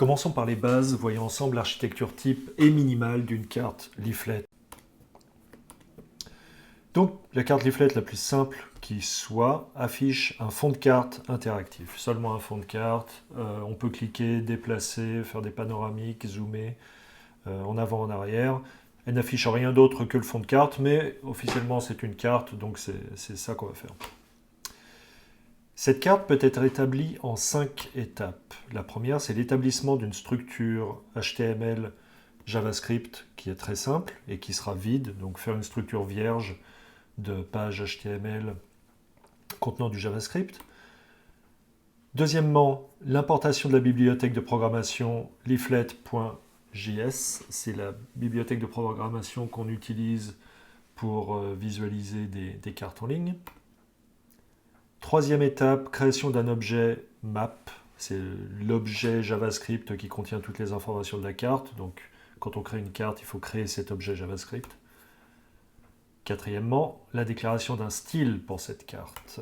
Commençons par les bases, voyons ensemble l'architecture type et minimale d'une carte leaflet. Donc, la carte leaflet la plus simple qui soit affiche un fond de carte interactif. Seulement un fond de carte. On peut cliquer, déplacer, faire des panoramiques, zoomer en avant, en arrière. Elle n'affiche rien d'autre que le fond de carte, mais officiellement c'est une carte, donc c'est ça qu'on va faire. Cette carte peut être établie en 5 étapes. La première, c'est l'établissement d'une structure HTML JavaScript qui est très simple et qui sera vide, donc faire une structure vierge de page HTML contenant du JavaScript. Deuxièmement, l'importation de la bibliothèque de programmation leaflet.js, c'est la bibliothèque de programmation qu'on utilise pour visualiser des cartes en ligne. Troisième étape, création d'un objet map. C'est l'objet JavaScript qui contient toutes les informations de la carte. Donc, quand on crée une carte, il faut créer cet objet JavaScript. Quatrièmement, la déclaration d'un style pour cette carte.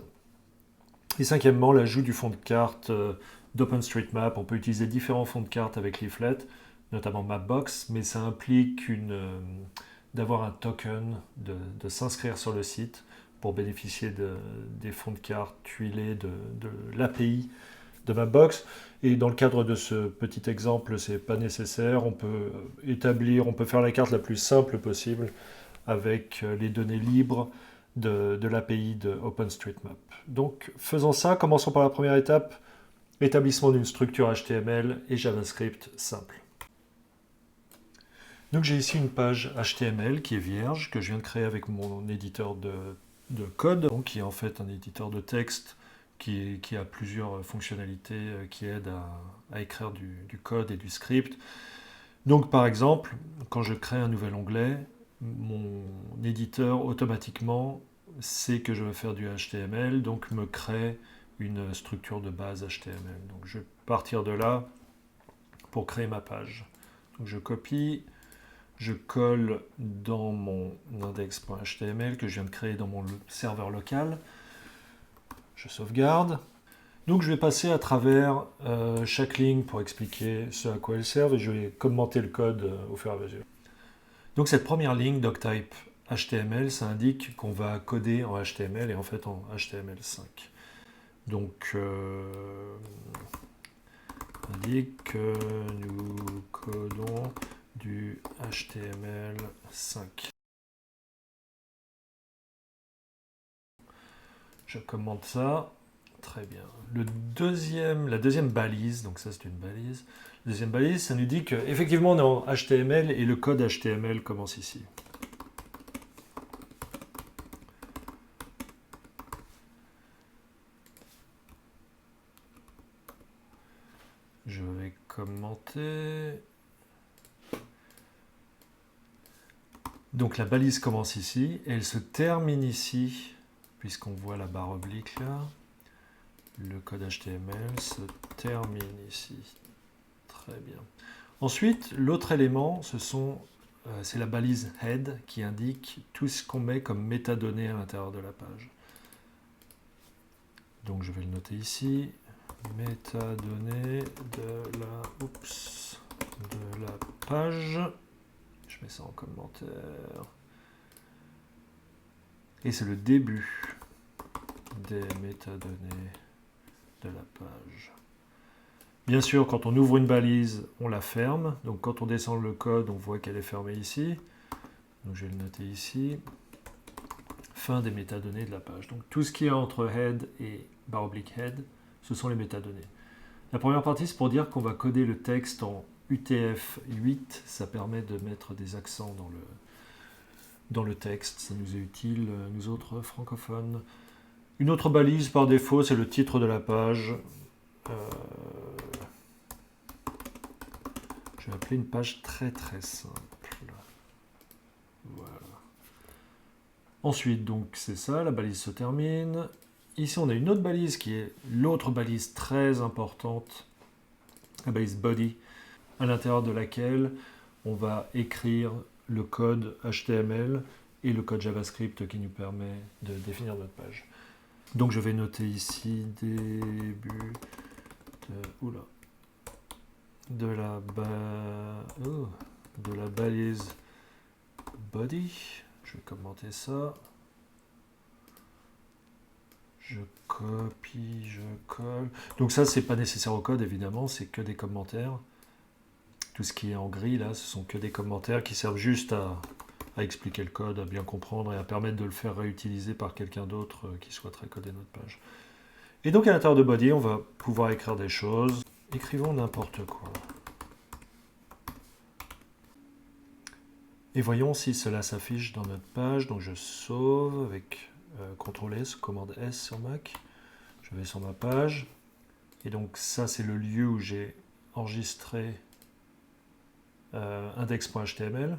Et cinquièmement, l'ajout du fond de carte d'OpenStreetMap. On peut utiliser différents fonds de carte avec Leaflet, notamment Mapbox, mais ça implique d'avoir un token, de s'inscrire sur le site pour bénéficier des fonds de carte tuilés de l'API de Mapbox. Et dans le cadre de ce petit exemple, ce n'est pas nécessaire. On peut faire la carte la plus simple possible avec les données libres de l'API de OpenStreetMap. Donc faisons ça, commençons par la première étape, établissement d'une structure HTML et JavaScript simple. Donc j'ai ici une page HTML qui est vierge, que je viens de créer avec mon éditeur de code, donc qui est en fait un éditeur de texte qui a plusieurs fonctionnalités qui aident à écrire du code et du script. Donc par exemple, quand je crée un nouvel onglet, mon éditeur automatiquement sait que je veux faire du HTML, donc me crée une structure de base HTML. Donc je vais partir de là pour créer ma page. Donc je copie, je colle dans mon index.html que je viens de créer dans mon serveur local. Je sauvegarde. Donc je vais passer à travers chaque ligne pour expliquer ce à quoi elle sert et je vais commenter le code au fur et à mesure. Donc cette première ligne doctype HTML, ça indique qu'on va coder en HTML et en fait en HTML5. Donc on indique que nous codons du HTML5. Je commente ça. Très bien. La deuxième balise, donc ça c'est une balise. La deuxième balise, ça nous dit qu'effectivement on est en HTML et le code HTML commence ici. Je vais commenter. Donc la balise commence ici et elle se termine ici, puisqu'on voit la barre oblique là. Le code HTML se termine ici. Très bien. Ensuite, l'autre élément, c'est la balise head qui indique tout ce qu'on met comme métadonnées à l'intérieur de la page. Donc je vais le noter ici. Métadonnées de la page. Je mets ça en commentaire. Et c'est le début des métadonnées de la page. Bien sûr, quand on ouvre une balise, on la ferme. Donc quand on descend le code, on voit qu'elle est fermée ici. Donc je vais le noter ici. Fin des métadonnées de la page. Donc tout ce qui est entre head et barre oblique head, ce sont les métadonnées. La première partie, c'est pour dire qu'on va coder le texte en UTF-8. Ça permet de mettre des accents dans le texte. Ça nous est utile, nous autres francophones. Une autre balise par défaut, c'est le titre de la page. Je vais appeler une page très très simple. Voilà. Ensuite, donc c'est ça, la balise se termine. Ici, on a une autre balise qui est l'autre balise très importante, la balise body, à l'intérieur de laquelle on va écrire le code HTML et le code JavaScript qui nous permet de définir notre page. Donc je vais noter ici début de... Oula. de la balise body. Je vais commenter ça. Je copie, je colle. Donc ça, c'est pas nécessaire au code, évidemment, c'est que des commentaires. Tout ce qui est en gris, là, ce sont que des commentaires qui servent juste à expliquer le code, à bien comprendre et à permettre de le faire réutiliser par quelqu'un d'autre qui souhaiterait coder notre page. Et donc, à l'intérieur de body, on va pouvoir écrire des choses. Écrivons n'importe quoi. Et voyons si cela s'affiche dans notre page. Donc, je sauve avec CTRL-S, commande S sur Mac. Je vais sur ma page. Et donc, ça, c'est le lieu où j'ai enregistré index.html.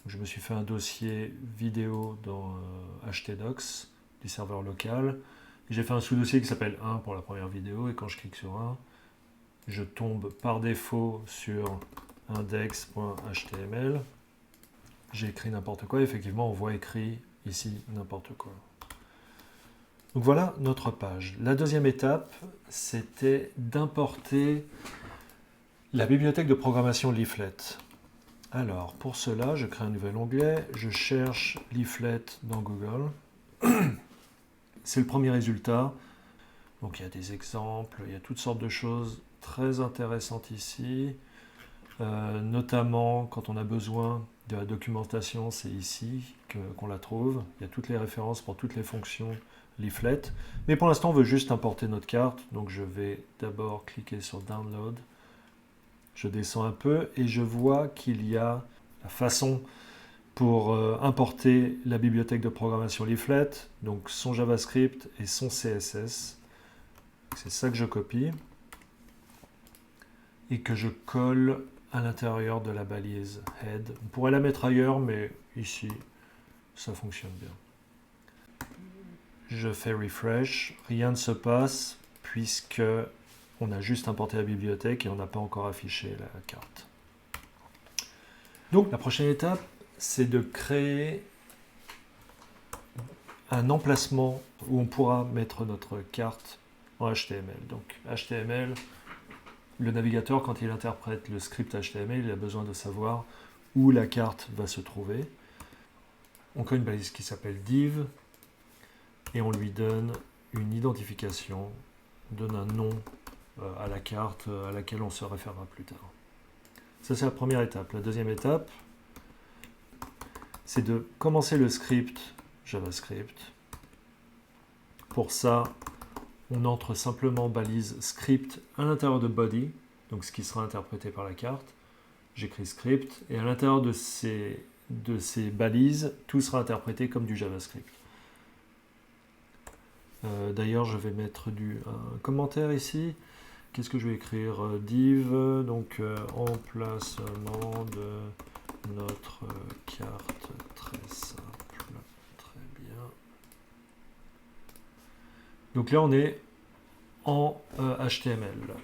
Je me suis fait un dossier vidéo dans htdocs du serveur local. J'ai fait un sous-dossier qui s'appelle 1 pour la première vidéo. Et quand je clique sur 1, je tombe par défaut sur index.html. J'ai écrit n'importe quoi. Effectivement, on voit écrit ici n'importe quoi. Donc voilà notre page. La deuxième étape, c'était d'importer la bibliothèque de programmation Leaflet. Alors, pour cela, je crée un nouvel onglet. Je cherche Leaflet dans Google. C'est le premier résultat. Donc il y a des exemples, il y a toutes sortes de choses très intéressantes ici. Notamment quand on a besoin de la documentation, c'est ici qu'on la trouve. Il y a toutes les références pour toutes les fonctions Leaflet. Mais pour l'instant, on veut juste importer notre carte. Donc je vais d'abord cliquer sur Download. Je descends un peu et je vois qu'il y a la façon pour importer la bibliothèque de programmation Leaflet, donc son JavaScript et son CSS. C'est ça que je copie et que je colle à l'intérieur de la balise head. On pourrait la mettre ailleurs, mais ici, ça fonctionne bien. Je fais refresh, rien ne se passe puisque on a juste importé la bibliothèque et on n'a pas encore affiché la carte. Donc la prochaine étape, c'est de créer un emplacement où on pourra mettre notre carte en HTML. Donc HTML, le navigateur, quand il interprète le script HTML, il a besoin de savoir où la carte va se trouver. On crée une balise qui s'appelle div et on lui donne une identification, on donne un nom à la carte à laquelle on se référera plus tard. Ça, c'est la première étape. La deuxième étape, c'est de commencer le script JavaScript. Pour ça, on entre simplement balise script à l'intérieur de body, donc ce qui sera interprété par la carte. J'écris script et à l'intérieur de ces balises, tout sera interprété comme du JavaScript. D'ailleurs, je vais mettre un commentaire ici. Qu'est-ce que je vais écrire? Div, donc emplacement de notre carte, très simple, très bien. Donc là, on est en HTML.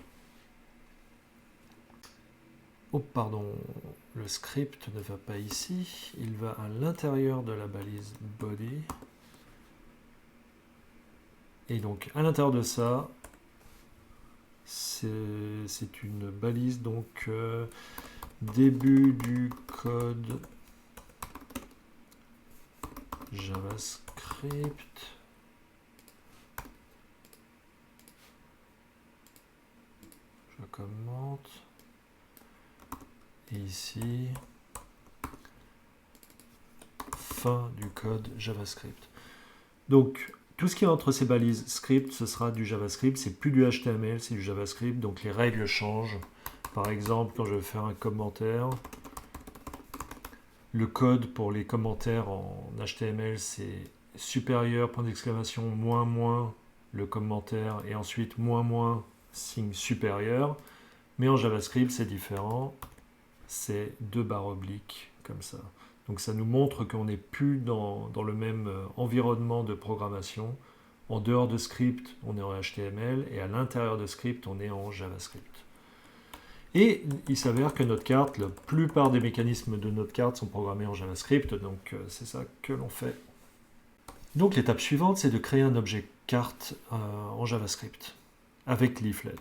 Oh, pardon, le script ne va pas ici, il va à l'intérieur de la balise body. Et donc, à l'intérieur de ça, c'est une balise, donc début du code JavaScript. Je commente. Et ici, fin du code JavaScript. Donc, tout ce qui est entre ces balises script, ce sera du JavaScript. C'est plus du HTML, c'est du JavaScript. Donc, les règles changent. Par exemple, quand je vais faire un commentaire, le code pour les commentaires en HTML, c'est supérieur, point d'exclamation, moins, moins, le commentaire, et ensuite moins, moins, signe supérieur. Mais en JavaScript, c'est différent. C'est 2 barres obliques, comme ça. Donc ça nous montre qu'on n'est plus dans le même environnement de programmation. En dehors de script, on est en HTML, et à l'intérieur de script, on est en JavaScript. Et il s'avère que notre carte, la plupart des mécanismes de notre carte sont programmés en JavaScript, donc c'est ça que l'on fait. Donc l'étape suivante, c'est de créer un objet carte en JavaScript, avec Leaflet.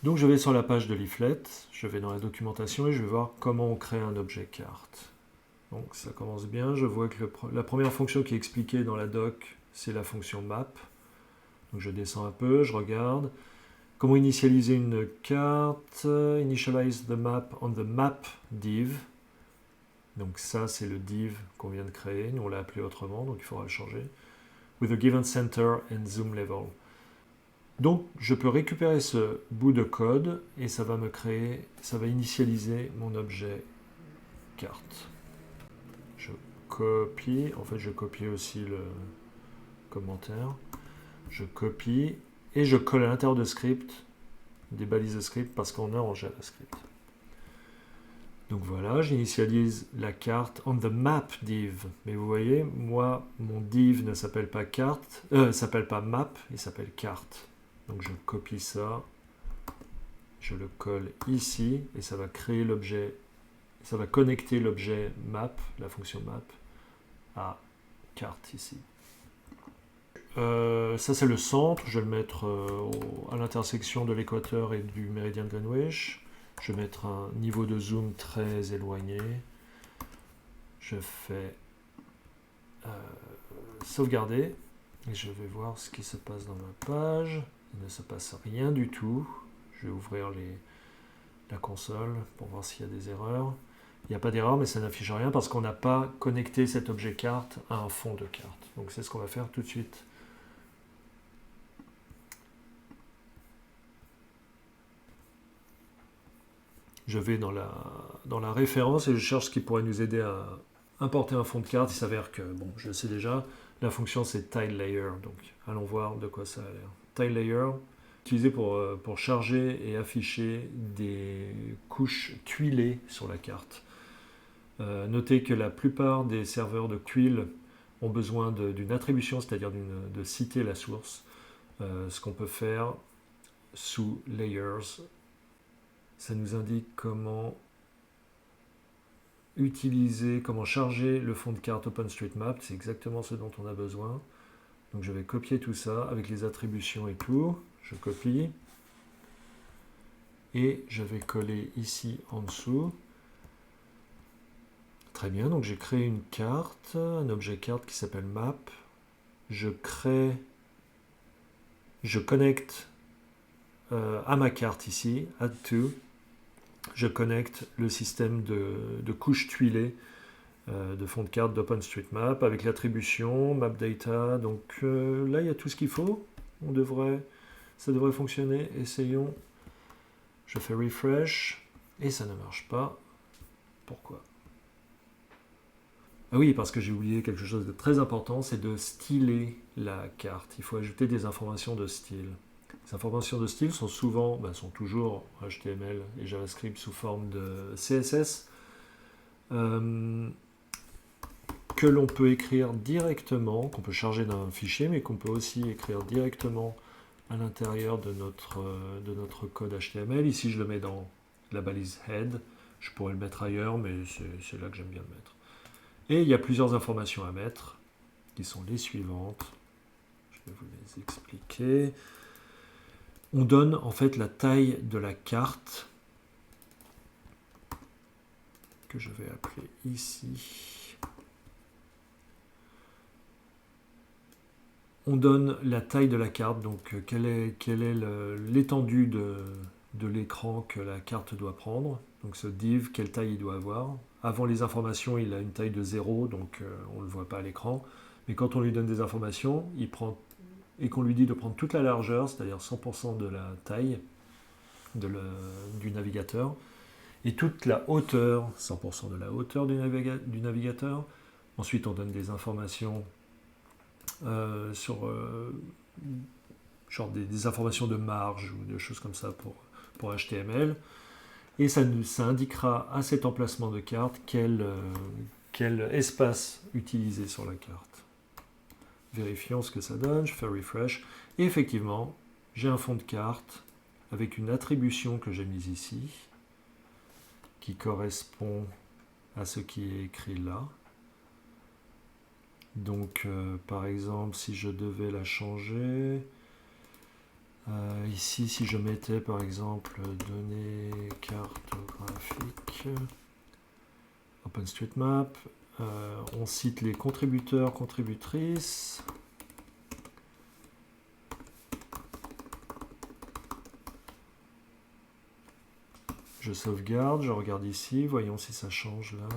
Donc je vais sur la page de Leaflet, je vais dans la documentation et je vais voir comment on crée un objet carte. Donc ça commence bien, je vois que la première fonction qui est expliquée dans la doc, c'est la fonction map. Donc je descends un peu, je regarde. Comment initialiser une carte? Initialize the map on the map div. Donc ça, c'est le div qu'on vient de créer. Nous, on l'a appelé autrement, donc il faudra le changer. With a given center and zoom level. Donc, je peux récupérer ce bout de code et ça va me créer, ça va initialiser mon objet carte. Je copie, en fait, je copie aussi le commentaire. Je copie et je colle à l'intérieur de script des balises de script parce qu'on est en JavaScript. Donc voilà, j'initialise la carte on the map div. Mais vous voyez, moi, mon div ne s'appelle pas carte, s'appelle pas map, il s'appelle carte. Donc je copie ça, je le colle ici et ça va créer l'objet, ça va connecter l'objet map, la fonction map, à carte ici. Ça c'est le centre, je vais le mettre à l'intersection de l'équateur et du méridien de Greenwich. Je vais mettre un niveau de zoom très éloigné. Je fais sauvegarder et je vais voir ce qui se passe dans ma page. Il ne se passe rien du tout. Je vais ouvrir la console pour voir s'il y a des erreurs. Il n'y a pas d'erreur, mais ça n'affiche rien parce qu'on n'a pas connecté cet objet carte à un fond de carte. Donc c'est ce qu'on va faire tout de suite. Je vais dans la référence et je cherche ce qui pourrait nous aider à importer un fond de carte. Il s'avère que, bon, je le sais déjà, la fonction c'est tileLayer. Donc allons voir de quoi ça a l'air. tileLayer, utilisé pour charger et afficher des couches tuilées sur la carte. Notez que la plupart des serveurs de tuiles ont besoin d'une attribution, c'est-à-dire de citer la source. Ce qu'on peut faire sous Layers, ça nous indique comment utiliser, comment charger le fond de carte OpenStreetMap. C'est exactement ce dont on a besoin. Donc je vais copier tout ça avec les attributions et tout. Je copie. Et je vais coller ici en dessous. Très bien, donc j'ai créé une carte, un objet carte qui s'appelle map. Je connecte à ma carte ici, add to. Je connecte le système de couches tuilées de fond de carte d'OpenStreetMap avec l'attribution mapData. Donc là, il y a tout ce qu'il faut. Ça devrait fonctionner. Essayons. Je fais refresh et ça ne marche pas. Pourquoi? Ah oui, parce que j'ai oublié quelque chose de très important, c'est de styler la carte. Il faut ajouter des informations de style. Les informations de style sont sont toujours HTML et JavaScript sous forme de CSS que l'on peut écrire directement, qu'on peut charger d'un fichier, mais qu'on peut aussi écrire directement à l'intérieur de notre code HTML. Ici, je le mets dans la balise head. Je pourrais le mettre ailleurs, mais c'est là que j'aime bien le mettre. Et il y a plusieurs informations à mettre, qui sont les suivantes. Je vais vous les expliquer. On donne en fait la taille de la carte, que je vais appeler ici. On donne la taille de la carte, donc quelle est l'étendue de l'écran que la carte doit prendre. Donc ce div, quelle taille il doit avoir. Avant les informations, il a une taille de 0, donc on ne le voit pas à l'écran. Mais quand on lui donne des informations, il prend, et qu'on lui dit de prendre toute la largeur, c'est-à-dire 100% de la taille du navigateur, et toute la hauteur, 100% de la hauteur du navigateur. Ensuite, on donne des informations sur genre des informations de marge ou des choses comme ça pour HTML. Et ça indiquera à cet emplacement de carte quel espace utiliser sur la carte. Vérifions ce que ça donne, je fais refresh. Et effectivement, j'ai un fond de carte avec une attribution que j'ai mise ici, qui correspond à ce qui est écrit là. Donc, par exemple, si je devais la changer, Ici, si je mettais par exemple données cartographiques, OpenStreetMap, on cite les contributeurs, contributrices. Je sauvegarde, je regarde ici, voyons si ça change là.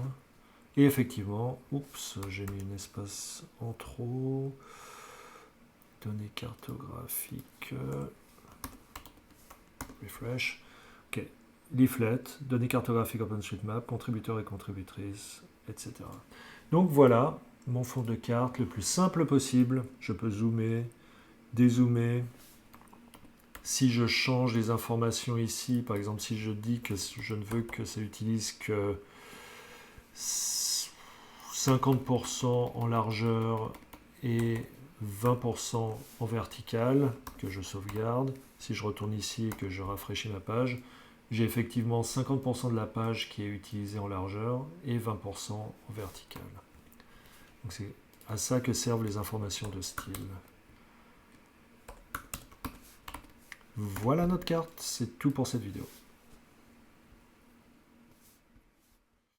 Et effectivement, oups, j'ai mis un espace en trop. Données cartographiques. Refresh. Ok. Leaflet, données cartographiques OpenStreetMap, contributeurs et contributrices, etc. Donc voilà mon fond de carte le plus simple possible. Je peux zoomer, dézoomer. Si je change les informations ici, par exemple si je dis que je ne veux que ça utilise que 50% en largeur et 20% en vertical, que je sauvegarde, si je retourne ici et que je rafraîchis ma page, j'ai effectivement 50% de la page qui est utilisée en largeur et 20% en vertical. Donc c'est à ça que servent les informations de style. Voilà notre carte, c'est tout pour cette vidéo.